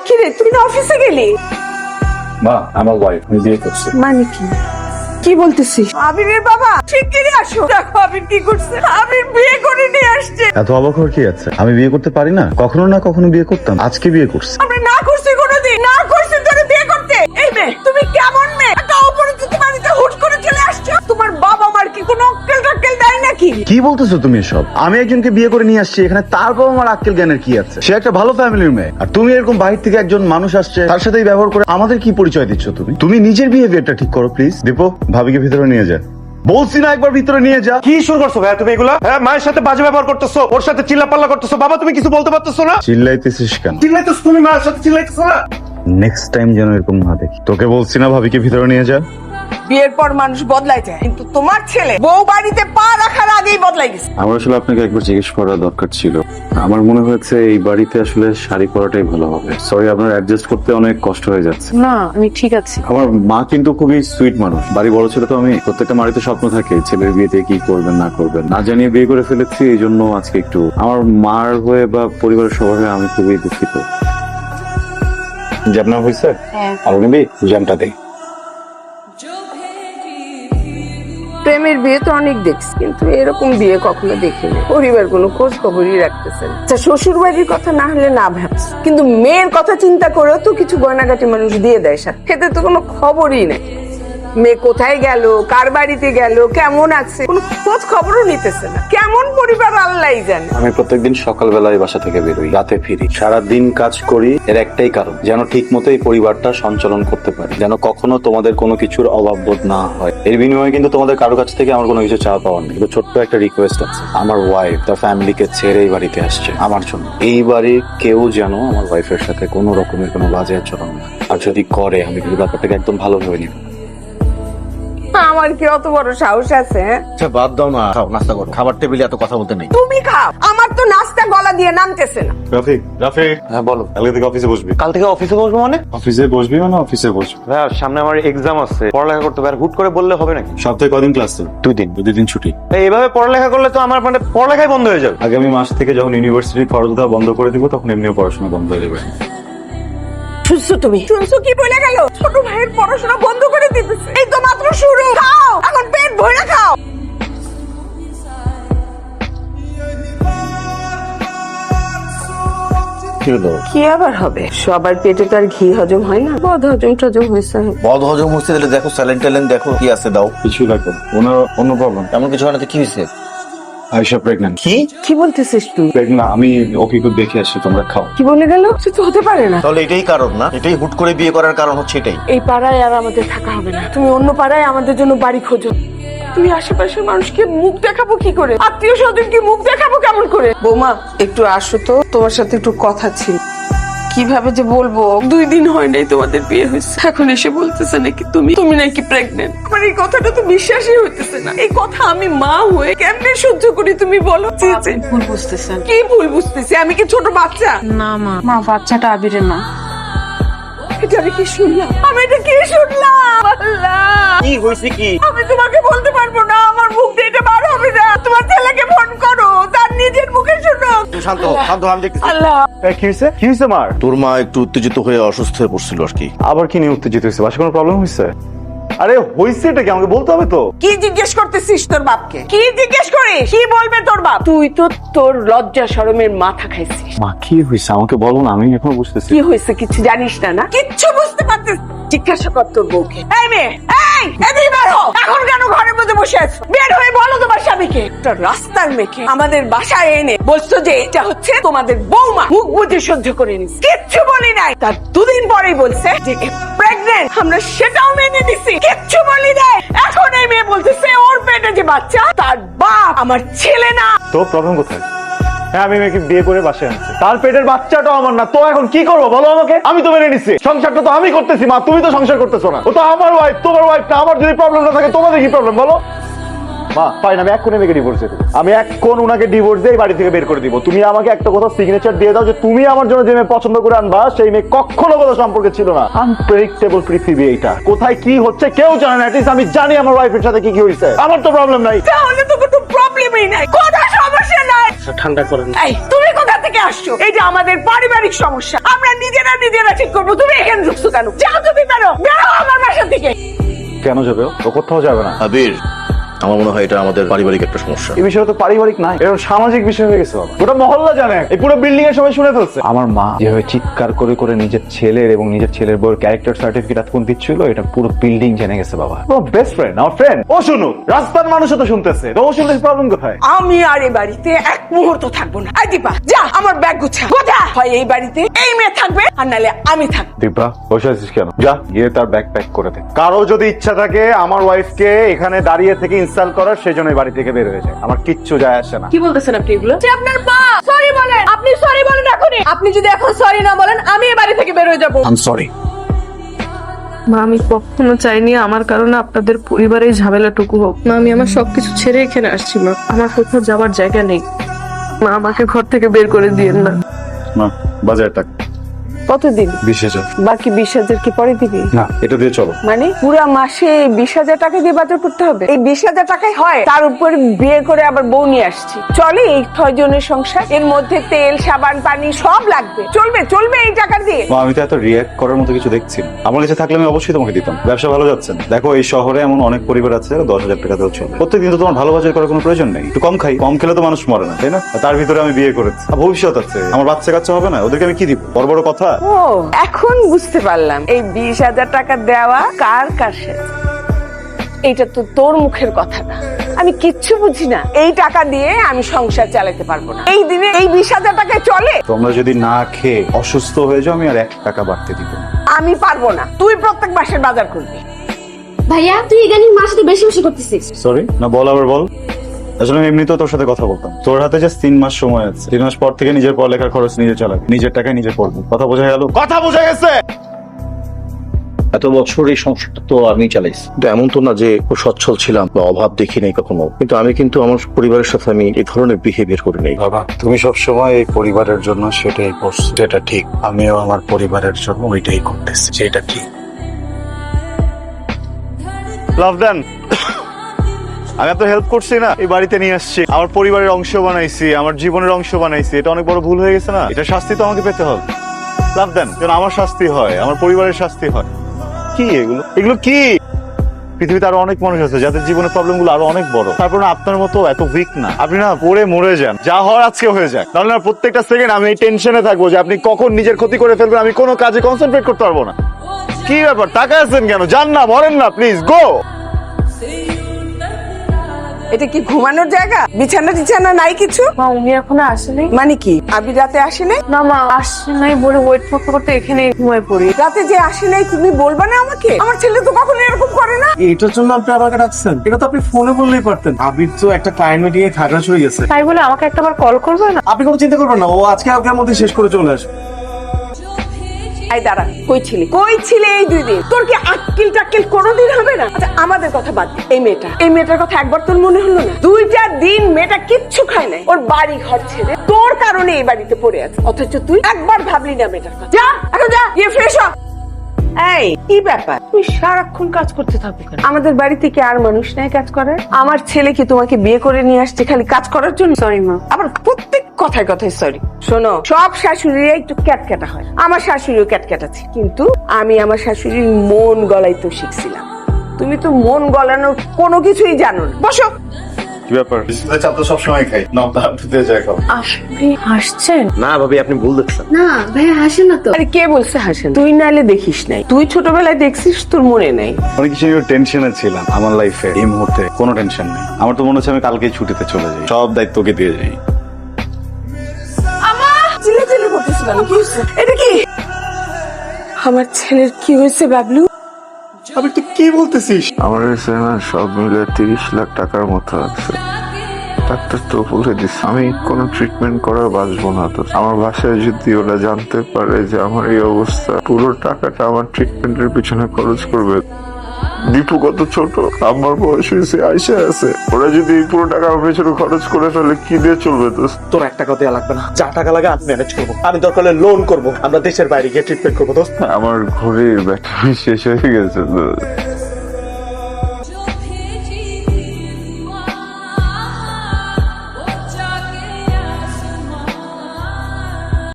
কি রে, তুই না অফিসে গেলি? মা, আমার ওয়াইফ, আমি বিয়ে করছি। মানে কি? কি বলতেছিস? আবিরের বাবা শিগগিরই আসো। দেখো আবির কি করছে। আবির বিয়ে করে নিয়ে আসছে। এত অবাক হওয়ার কি আছে? আমি বিয়ে করতে পারি না? কখনো না কখনো বিয়ে করতাম, আজকে বিয়ে করছি। আমরা না করছি কোনোদিন, না করছি তোরে বিয়ে করতে। এই মেয়ে, তুমি কেমন মেয়ে? একটা অপরিচিত বাড়িতে হুট করে চলে আসছো। তোমার বাবা মার কি কোনো আক্কেল টাক্কেল দেয় নাকি? কি বলতেছো তুমি এসব? আমি একজনকে বিয়ে করে নিয়ে আসছি এখানে, তারপর আমার আক্কেল জ্ঞানের কি আছে? সে একটা ভালো ফ্যামিলির মেয়ে, আর তুমি এরকম বাইরে থেকে একজন মানুষ আসছে তার সাথেই ব্যবহার করে আমাদের কি পরিচয় দিচ্ছ তুমি? তুমি নিজের বিহেভিয়ারটা ঠিক করো প্লিজ। দীপু, ভাবিকে ভিতরে নিয়ে যা। বলছি না একবার ভিতরে নিয়ে যা। কি শুরু করছো ভাইয়া তুমি এগুলা? হ্যাঁ, মায়ের সাথে বাজে ব্যবহার করতেছো, ওর সাথে চিল্লাপাল্লা করতেছো। বাবা, তুমি কিছু বলতে পারতেছো না? চিল্লাইতেছিস কেন? চিল্লাইতেছো তুমি, মায়ের সাথে চিল্লাইতেছো না? নেক্সট টাইম যেন এরকম না দেখি। তোকে বলছি না ভাবিকে ভিতরে নিয়ে যা। বিয়ের পর মানুষ বদলাই যায়, কিন্তু তোমার ছেলে বউ বাড়িতে পা রাখার আগেই বদলাই গেছে। আমার আসলে আপনাকে একবার জিজ্ঞেস করা দরকার ছিল। আমার মনে হয়েছে এই বাড়িতে আসলে শাড়ি পরাটাই ভালো হবে। সরি, আপনার অ্যাডজাস্ট করতে অনেক কষ্ট হয়ে যাচ্ছে। না, আমি ঠিক আছি। আমার মা কিন্তু খুবই সুইট মানুষ। বাড়ি বড় ছিল তো আমি। প্রত্যেকটা বাড়িতে স্বপ্ন থাকে ছেলের বিয়েতে কি করবেন না করবেন, না জানিয়ে বিয়ে করে ফেলেছি। এই জন্য আজকে একটু আমার মার হয়ে বা পরিবারের সবার হয়ে আমি খুবই দুঃখিত। যে আপনার হয়েছে আর নেবি জ্যামটা দেই। প্রেমের বিয়ে তো অনেক দেখছি, কিন্তু এরকম বিয়ে কখনো দেখিনি। পরিবার কোনো খোঁজ খবরই রাখতেছে না। আচ্ছা, শ্বশুর বাড়ির কথা না হলে না ভাবছি, কিন্তু মেয়ের কথা চিন্তা করেও তো কিছু গয়নাগাটি মানুষ দিয়ে দেয় সাথে। খেতে তো কোনো খবরই নেই। মেয়ে কোথায় গেল, কার বাড়িতে গেল, কেমন আছে, কোনো খোঁজ খবরও নিতেছে না। কেমন পরিবার আল্লাহই জানে। আমি প্রত্যেকদিন সকালবেলায় বাসা থেকে বেরোই, রাতে ফিরি, সারাদিন কাজ করি। এর একটাই কারণ, যেন ঠিক মতো এই পরিবারটা সঞ্চালন করতে পারি, যেন কখনো তোমাদের কোনো কিছুর অভাব বোধ না হয়। এর বিনিময়ে কিন্তু তোমাদের কারো কাছ থেকে আমার কোনো কিছু চাওয়া পাওয়ার নেই। কিন্তু ছোট্ট একটা রিকোয়েস্ট আছে, আমার ওয়াইফ তার ফ্যামিলিকে ছেড়ে এই বাড়িতে আসছে আমার জন্য। এই বাড়ির কেউ যেন আমার ওয়াইফের সাথে কোনো রকমের কোনো বাজে আচরণ না, আর যদি করে আমি কিন্তু ব্যাপারটাকে একদম ভালোভাবে নিব। আমার কি অত বড় সাহস আছে? আচ্ছা বাদ দাও না, খাও, নাস্তা করো। খাবার টেবিলে এত কথা বলতে নেই। তুমি খাও, আমার তো নাস্তা গলা দিয়ে নামতেছে না। রাফি, রাফি, হ্যাঁ বলো। কালকে থেকে অফিসে বসবি। কাল থেকে অফিসে বসবো মানে? অফিসে বসবি মানে অফিসে বসবি। ভাইয়া, সামনে আমার এক্সাম আছে, পড়ালেখা করতে হবে। আর হুট করে বললে হবে নাকি? সপ্তাহে কদিন ক্লাস তোর? 2 দিন। 2 দিন ছুটি। এইভাবে পড়ালেখা করলে তো আমার মানে পড়ালেখাই বন্ধ হয়ে যাবে। আগামী মাস থেকে যখন ইউনিভার্সিটির খরচ দেওয়া বন্ধ করে দিব, তখন এমনিও পড়াশোনা বন্ধ হয়ে যাবে। শুনছো তুমি? শুনছো কি বলে গেল? ছোট ভাইয়ের পড়াশোনা বন্ধ করে দিতেছে। এই তো মাত্র শুরু। খাও, এখন পেট ভরে খাও। কি আবার হবে? সবার পেটে তো আর ঘি হজম হয় না। বদ হজম টজম হয়েছে। বদ হজম হচ্ছে, তাহলে দেখো স্যালেন ট্যালেন দেখো কি আছে, দাও। কিছু লাগবে না। ওনার অন্য প্রবলেম। এমন কিছু হয় না তো কি হয়েছে? আয়েশা প্রেগন্যান্ট। কি কি বলতেছিস তুই? প্রেগন্যান্ট। আমি ওকে একটু দেখে আসছি, তোমরা খাও। কি বলে গেল? সে তো হতে পারে না। তাহলে এটাই কারণ না? এটাই হুট করে বিয়ে করার কারণ হচ্ছে এটাই? এই পাড়ায় আর আমাদের থাকা হবে না। তুমি অন্য পাড়ায় আমাদের জন্য বাড়ি খোঁজো। তুমি আশেপাশের মানুষকে মুখ দেখাবো কি করে? আত্মীয় স্বজনকে মুখ দেখাবো কেমন করে? বৌমা, একটু আসো তো, তোমার সাথে একটু কথা ছিল। কিভাবে যে বলবো, 2 দিন হয় নাই তোমাদের বিয়ে হয়েছে, এখন এসে বলতেছে নাকি তুমি নাকি প্রেগনেন্ট। আমার এই কথাটা তো বিশ্বাসই হইতেছে না। এই কথা আমি মা হয়ে কেমনে সহ্য করি তুমি বলো? ভুল বুঝতেছেন। কি ভুল বুঝতেছি? আমি কি ছোট বাচ্চা? না মা, বাচ্চাটা আবিরের না। এটা আমি কি শুনলাম? আমি এটা কি শুনলাম? আল্লাহ, কি হয়েছে কি? আমি তোমাকে বলতে পারবো না, আমার মুখ দিয়ে এটা বার হবে না। তোমার ছেলেকে ফোন করো, তার নিজের মুখে শুনো। তুমি শান্ত হও, শান্ত হও, আমি দেখতেছি। আল্লাহ, কি হয়েছে? কি হয়েছে মার? তোর মা একটু উত্তেজিত হয়ে অসুস্থ হয়ে পড়ছিল আর কি। আবার কি নিয়ে উত্তেজিত হয়েছে? বাসা কোনো প্রবলেম হয়েছে? আরে হয়েছে এটা কি আমাকে বলতে হবে তো। কি জিজ্ঞেস করতেছিস তোর বাপকে? কি জিজ্ঞেস করিস? কি বলবে তোর বাপ? তুই তো তোর লজ্জা শরমের মাথা খাইছিস। মা কি হয়েছে আমাকে বলো না, আমি এখন বুঝতেছি। কি হয়েছে কিছু জানিস না? না কিচ্ছু বুঝতে পারছিস? জিজ্ঞাসা কর তোর বউকে। এই মেয়ে, এই এদিকে বের হও। এখন কেন ঘরের মধ্যে বসে আছো? বের হয়ে বলো তোমার স্বামীকে। একটা রাস্তার মেয়েকে আমাদের বাসায় এনে বলছো যে এটা হচ্ছে তোমাদের বৌমা। মুখ বুঝে সহ্য করে নিস, কিচ্ছু বলি নাই। তার 2 দিন পরেই বলছে যে প্রেগনেন্ট। আমরা সেটাও মেনে নিছি, কিচ্ছু বলি নাই। এখন এই মেয়ে বলতেছে ওর পেটে যে বাচ্চা, তার বাপ আমার ছেলে না। তো প্রবলেম কোথায়? হ্যাঁ, আমি মেয়েকে বিয়ে করে বাসায় আনছি, তার পেটের বাচ্চাটাও আমার না। তো এখন কি করবো বলো আমাকে? আমি তো মেনে নিচ্ছি, সংসারটা তো আমি করতেছি মা, তুমি তো সংসার করতেছো না। ও তো আমার ওয়াইফ, তোমার ওয়াইফ না। আমার যদি প্রবলেম না থাকে তোমাদের কি প্রবলেম বলো? মা ফাইন, আমি এক্ষুনি মেয়েকে ডিভোর্স দিয়ে দেবো। আমি এখন ওনাকে ডিভোর্স দিয়ে বাড়ি থেকে বের করে দিব। তুমি আমাকে একটা কথা সিগনেচার দিয়ে দাও যে তুমি আমার জন্য যে মেয়ে পছন্দ করে আনবা সেই মেয়ে কখনো কোনো সম্পর্কে ছিল না। আনপ্রেডিক্টেবল পৃথিবী এইটা, কোথায় কি হচ্ছে কেউ জানে না। আমি জানি আমার ওয়াইফের সাথে কি কি হয়েছে, আমার তো প্রবলেম নাই। তাহলে তো কোনো প্রবলেম প্রবলেমই নাই, কোনো সমস্যা নাই। ঠান্ডা করেন। এই তুমি কোথা থেকে আসছো? এটা আমাদের পারিবারিক সমস্যা, আমরা নিজেরা ঠিক করবো। তুমি এখানে ঢুকছো কেন? যাও তুমি, বেরো বেরো আমার বাসা থেকে। কেন যাবে ও? কোথাও যাবে না। আবির, আমার মনে হয় এটা আমাদের পারিবারিক একটা সমস্যা। এই বিষয়টা তো পারিবারিক নাই, এটা সামাজিক বিষয় হয়ে গেছে বাবা। গোটা মহল্লা জানে, এই পুরো বিল্ডিং এর সবাই শুনে ফেলছে। আমার মা যেভাবে চিৎকার করে করে নিজের ছেলের এবং নিজের ছেলের বউয়ের ক্যারেক্টার সার্টিফিকেট এতক্ষণ দিচ্ছিল, এটা পুরো বিল্ডিং জেনে গেছে বাবা। ও বেস্ট ফ্রেন্ড, আমার ফ্রেন্ড, ও শুনুক, রাস্তার মানুষও তো শুনতেছে, তো ও শুনলে প্রবলেম কোথায়? আমি আর এই বাড়িতে এক মুহূর্ত থাকবো না। এই দীপা, যা আমার ব্যাগ গুছা। কোথা হয় এই বাড়িতে এই মেয়ে থাকবে, আর নাহলে আমি থাকবো। দীপা, বসে আছিস কেন? যা গিয়ে তার ব্যাগ প্যাক করে দে। কারো যদি ইচ্ছা থাকে আমার ওয়াইফকে এখানে দাঁড়িয়ে থেকে ইনস্টল করার, সেই জন্য এই বাড়ি থেকে বের হয়ে যায়। আমার কিচ্ছু যায় আসে না। কি বলতেছেন আপনি এগুলো? যে আপনার মা সরি বলেন, আপনি সরি বলেন এখনই। আপনি যদি এখন সরি না বলেন, আমি এই বাড়ি থেকে বের হয়ে যাবো। I am sorry. মা, আমি কখনো চাইনি আমার কারণে আপনাদের পরিবারের ঝামেলাটুকু হোক। মা, আমি আমার সবকিছু ছেড়ে এখানে আসছি। মা, আমার কোথাও যাওয়ার জায়গা নেই। মা, আমাকে ঘর থেকে বের করে দিয়েন না। না, বাজার টাকা কতদিন? 20,000। বাকি 20,000 কি পরে দিবি? না, এটা দিয়ে চলো। মানে পুরা মাসে 20,000 টাকা দিয়ে বাজার করতে হবে? এই 20,000 টাকাই হয়? তার উপর বিয়ে করে আবার বউ নিয়ে আসছি। চলে এই 6 জনের সংসার? এর মধ্যে তেল, সাবান, পানি সব লাগবে। চলবে চলবে এই টাকা দিয়ে? মা, আমি তো এত রিয়াক্ট করার মতো কিছু দেখছি না। আমার কাছে থাকলে আমি অবশ্যই তোমাকে দিতাম। ব্যবসা ভালো যাচ্ছে না। দেখো, এই শহরে এমন অনেক পরিবার আছে 10,000 টাকা দিয়েও চলে। প্রত্যেকদিন তো তোমার ভালো বাজার করার কোনো প্রয়োজন নেই। একটু কম খাই, কম খেলে তো মানুষ মরে না, তাই না? আর তার ভিতরে আমি বিয়ে করেছি, আর ভবিষ্যৎ আছে, আমার বাচ্চা কাচ্চা হবে না, ওদেরকে আমি কি দিব? বড় বড় কথা। ও, এখন বুঝতে পারলাম এই 20,000 টাকা দেওয়া কার কাছে। এইটা তো তোর মুখের কথা না, আমি কিচ্ছু বুঝি না। এই টাকা দিয়ে আমি সংসার চালাতে পারবো না। এই দিনে এই 20,000 টাকায় চলে? তোমরা যদি না খেয়ে অসুস্থ হয়ে যাও, আমি আর 1 টাকা বাড়তে দিব না। আমি পারবো না। তুই প্রত্যেক মাসের বাজার করবি। ভাইয়া, তুই ইদানিং মার সাথে বেশি বেশি করতেছিস। সরি না, বল আবার বল। আসলে আমি এমনিতেও তোর সাথে কথা বলতাম। তোর হাতে জাস্ট 3 মাস সময় আছে। 3 মাস পর থেকে নিজের পড়ালেখার খরচ নিজে চালাবি, নিজের টাকায় নিজে পড়বি। কথা বোঝা গেল? কথা বোঝা গেছে। এত বছর এই সংসারটা তো আমি চালাইছি, কিন্তু এমন তো না যে খুব সচ্ছল ছিলাম বা অভাব দেখি নাই কখনো। কিন্তু আমি কিন্তু আমার পরিবারের সাথে আমি এই ধরনের বিহেভিয়ার করি নাই। বাবা, তুমি সবসময় এই পরিবারের জন্য সেটাই করছো, যেটা ঠিক। আমিও আমার পরিবারের জন্য ওইটাই করতেছি, যেটা ঠিক। লাভ দেন। আমি এত হেল্প করছি না, এই বাড়িতে নিয়ে আসছি, আমার পরিবারের অংশ বানাইছি, আমার জীবনের অংশ বানাইছি। এটা অনেক বড় ভুল হয়ে গেছে না? এটা শাস্তি তো আমাকে পেতে হবে। লাভ দেন, যেন আমার শাস্তি হয়, আমার পরিবারের শাস্তি হয়। কি এগুলো? এগুলো কি? পৃথিবীতে আরো অনেক মানুষ আছে যাদের জীবনের প্রবলেম গুলো আরো অনেক বড়। তারপর না আপনার মতো এত উইক না। আপনি না পড়ে মরে যান, যা হওয়ার আজকে হয়ে যাক। তাহলে না প্রত্যেকটা সেকেন্ড আমি এই টেনশনে থাকবো যে আপনি কখন নিজের ক্ষতি করে ফেলবেন, আমি কোনো কাজে কনসেন্ট্রেট করতে পারবো না। কি ব্যাপার, টাকা আছেন কেন? যান না, মরেন না, প্লিজ গো। এটা কি ঘুমানোর জায়গা? বিছানা টিছানা নাই কিছু? মা, উনি এখনো আসেনি। মানে কি আবি রাতে আসে নাই? না মা, আসছে নাই বলে ওয়েট করতে করতে এখানে ঘুমায় পড়ি। রাতে যে আসে নাই তুমি বলবা না আমাকে? আমার ছেলে তো কখনো এরকম করে না। এটার জন্য আপনি আমাকে ডাকছেন? এটা তো আপনি ফোনে বললেই পারতেন। আবির তো একটা ক্লায়েন্ট মিটিং এ খাগড়া হয়ে গেছে। তাই বলে আমাকে একটাবার কল করবে না? আপনি কোনো চিন্তা করবেন না, ও আজকে কালকের মধ্যে শেষ করে চলে আসবে। এই দাঁড়া, কই ছিলি এই 2 দিন? তোর কি আক্কেল টাক্কেল কোনোদিন হবে না? আচ্ছা, আমাদের কথা বাদ দে। এই মেয়েটার কথা একবার তোর মনে হলো না? 2টা দিন মেয়েটা কিচ্ছু খায় নাই, ওর বাড়ি ঘর ছেড়ে তোর কারণে এই বাড়িতে পড়ে আছে। অথচ তুই একবার ভাবলি না মেয়েটার কথা। যা এখন যা, গিয়ে ফ্রেশ হ। এই কি ব্যাপার, তুই সারাক্ষণ কাজ করতে থাকো কেন? আমাদের বাড়িতে কি আর মানুষ নাই কাজ করার? আমার ছেলে কি তোমাকে বিয়ে করে নিয়ে আসছে খালি কাজ করার জন্য? সরি মা। আবার প্রত্যেক কথায় কথায় সরি। শোনো, সব শাশুড়িরা একটু ক্যাটক্যাটা হয়। আমার শাশুড়িও ক্যাটক্যাটা ছিল, কিন্তু আমি আমার শাশুড়ির মন গলাইতে শিখছিলাম। তুমি তো মন গলানোর কোনো কিছুই জানো না। বসো। কি ব্যাপার? চাপ তো সবসময় খাই না, আপনি যাই খাও। আপনি হাসছেন? না ভাবি, আপনি ভুল দেখছেন। না ভাইয়া, হাসেন না তো। আরে কে বলছে হাসেন? তুই নাইলে দেখিস নাই, তুই ছোটবেলায় দেখছিস, তোর মনে নাই। অনেক কিছু নিয়ে টেনশনে ছিলাম। আমার লাইফে এই মুহূর্তে কোনো টেনশন নেই। আমার তো মনে হচ্ছে আমি কালকেই ছুটিতে চলে যাই, সব দায়িত্বকে দিয়ে যাই। চিল্লাচিল্লি করতেছ কেন? কি হয়েছে? এটা কি? আমার ছেলের কি হয়েছে বাবলু? আমি তুই কি বলতেছিস? আমার কাছে না সব মিলে 30 লাখ টাকার মতো আছে। ডাক্তার তো বলে দিচ্ছে আমি কোনো ট্রিটমেন্ট করা বাঁচবো না। তো আমার বাসায় যদি ওরা জানতে পারে যে আমার এই অবস্থা, পুরো টাকাটা আমার ট্রিটমেন্টের পিছনে খরচ করবে। দীপু কত ছোট, আমার বয়স হয়েছে, আইসা আছে। ওরা যদি এই পুরো টাকা আমার পেছনে খরচ করে ফেলে, কি দিয়ে চলবে? তো তোর 1 টাকা দেওয়া লাগবে না, যা টাকা লাগে আমি ম্যানেজ করবো। আমি দরকার হলে লোন করবো, আমরা দেশের বাইরে গিয়ে ট্রিটমেন্ট করবো। দোস্ত, আমার ঘড়ির ব্যাটারি শেষ হয়ে গেছে তো।